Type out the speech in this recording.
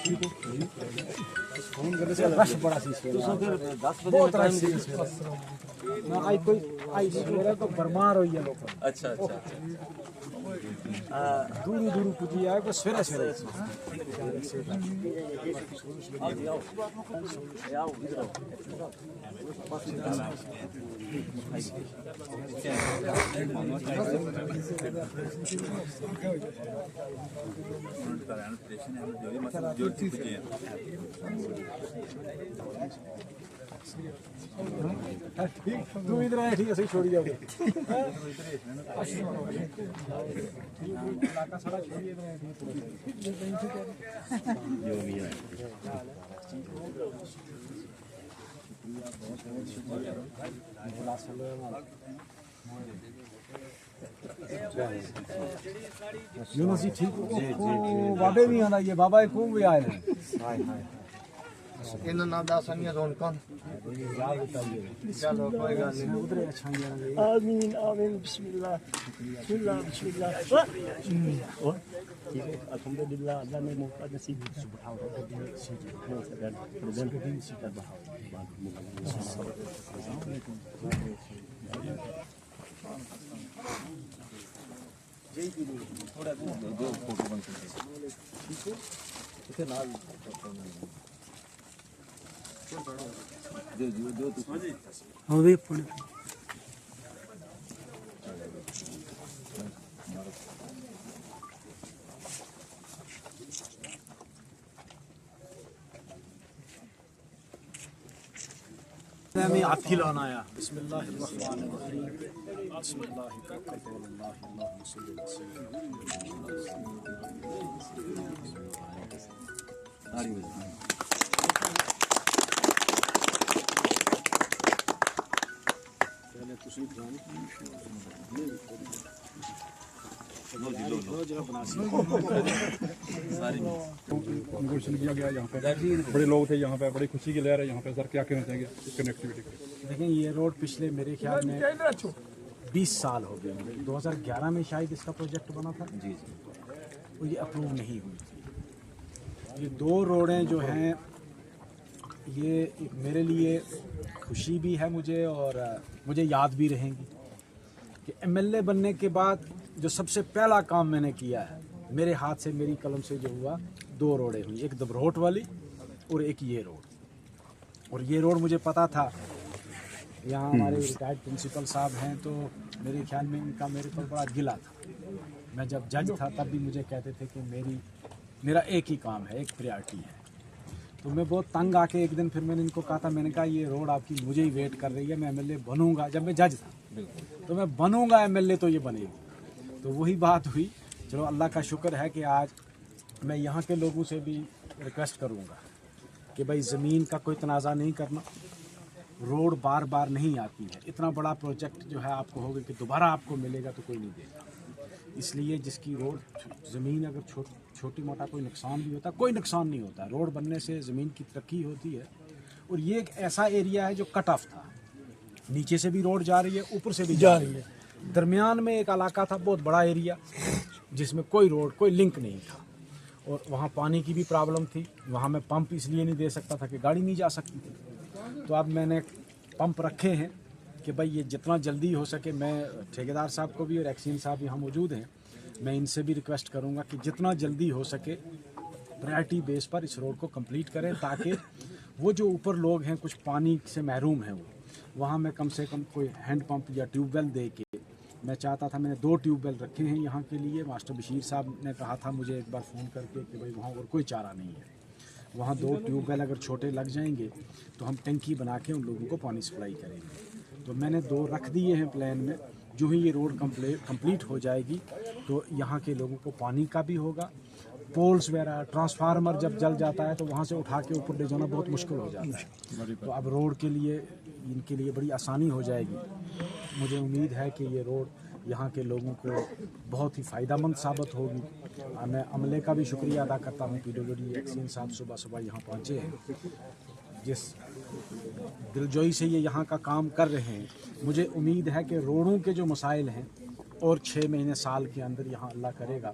phone کرنے سے رش بڑا سی بہت رش سی نہ آئی کوئی آئی میرا تو برمار ہوئی ہے لوگ اچھا اچھا دور دور پوچھی آئے کو سویرے سویرے تم ادھر آئے ٹھیک ہے صحیح چھوڑی جاؤ یونس جی ٹھیک بابے بھی آنا یہ بابا کو بھی آئے ہیں آمین آمین بسم اللہ بسم اللہ بسم اللہ الحمدللہ اللہ نے موقع نصیب میں عطیل آیا بسم اللہ الرحمن الرحیم بسم اللہ توکلت علی اللہ اللہم صلی علی انگوشن کیا گیا یہاں پہ بڑے لوگ تھے یہاں پہ بڑی خوشی کی لہر ہے یہاں پہ سر کیا کہنا چاہیں گے کنیکٹیوٹی پہ دیکھیں یہ روڈ پچھلے میرے خیال میں 20 سال ہو گئے 2011 میں شاید اس کا پروجیکٹ بنا تھا جی اور یہ اپروو نہیں ہوئی تھی یہ دو روڈیں جو ہیں یہ میرے لیے خوشی بھی ہے مجھے اور مجھے یاد بھی رہیں گی کہ ایم ایل اے بننے کے بعد جو سب سے پہلا کام میں نے کیا ہے میرے ہاتھ سے میری قلم سے جو ہوا دو روڈیں ہوئی ایک دبروٹ والی اور ایک یہ روڈ اور یہ روڈ مجھے پتا تھا یہاں ہمارے ریٹائرڈ پرنسپل صاحب ہیں تو میرے خیال میں ان کا میرے پر بڑا گلا تھا میں جب جج تھا تب بھی مجھے کہتے تھے کہ میرا ایک ہی کام ہے ایک پریارٹی ہے تو میں بہت تنگ آ کے ایک دن پھر میں نے ان کو کہا تھا میں نے کہا یہ روڈ آپ کی مجھے ہی ویٹ کر رہی ہے میں ایم ایل اے بنوں گا جب میں جج تھا تو میں بنوں گا ایم ایل اے تو یہ بنے گی تو وہی بات ہوئی چلو اللہ کا شکر ہے کہ آج میں یہاں کے لوگوں سے بھی ریکویسٹ کروں گا کہ بھائی زمین کا کوئی تنازع نہیں کرنا روڈ بار بار نہیں آتی ہے اتنا بڑا پروجیکٹ جو ہے آپ کو ہوگا کہ دوبارہ آپ کو ملے گا تو کوئی نہیں دے گا اس لیے جس کی روڈ زمین اگر چھوٹی موٹا کوئی نقصان بھی ہوتا کوئی نقصان نہیں ہوتا روڈ بننے سے زمین کی ترقی ہوتی ہے اور یہ ایک ایسا ایریا ہے جو کٹ آف تھا نیچے سے بھی روڈ جا رہی ہے اوپر سے بھی جا رہی ہے درمیان میں ایک علاقہ تھا بہت بڑا ایریا جس میں کوئی روڈ کوئی لنک نہیں تھا اور وہاں پانی کی بھی پرابلم تھی وہاں میں پمپ اس لیے نہیں دے سکتا تھا کہ گاڑی نہیں جا سکتی تھی تو اب میں نے پمپ رکھے ہیں کہ بھائی یہ جتنا جلدی ہو سکے میں ٹھیکیدار صاحب کو بھی اور ایکسین صاحب یہاں موجود ہیں میں ان سے بھی ریکویسٹ کروں گا کہ جتنا جلدی ہو سکے پرائرٹی بیس پر اس روڈ کو کمپلیٹ کریں تاکہ وہ جو اوپر لوگ ہیں کچھ پانی سے محروم ہیں وہاں میں کم سے کم کوئی ہینڈ پمپ یا ٹیوب ویل دے کے میں چاہتا تھا میں نے 2 ٹیوب ویل رکھے ہیں یہاں کے لیے ماسٹر بشیر صاحب نے کہا تھا مجھے ایک بار فون کر کے کہ بھائی وہاں اور کوئی چارہ نہیں ہے وہاں 2 ٹیوب ویل اگر چھوٹے لگ جائیں گے تو ہم ٹنکی بنا کے ان لوگوں کو پانی سپلائی کریں گے تو میں نے 2 رکھ دیے ہیں پلان میں جو ہی یہ روڈ کمپلیٹ ہو جائے گی تو یہاں کے لوگوں کو پانی کا بھی ہوگا پولس وغیرہ ٹرانسفارمر جب جل جاتا ہے تو وہاں سے اٹھا کے اوپر لے جانا بہت مشکل ہو جاتا ہے تو اب روڈ کے لیے ان کے لیے بڑی آسانی ہو جائے گی مجھے امید ہے کہ یہ روڈ یہاں کے لوگوں کو بہت ہی فائدہ مند ثابت ہوگی میں عملے کا بھی شکریہ ادا کرتا ہوں پی ڈبلیو ڈی ایکسین صاحب صبح یہاں پہنچے ہیں جس دلجوئی سے یہ یہاں کا کام کر رہے ہیں مجھے امید ہے کہ روڈوں کے جو مسائل ہیں اور 6 مہینے سال کے اندر یہاں اللہ کرے گا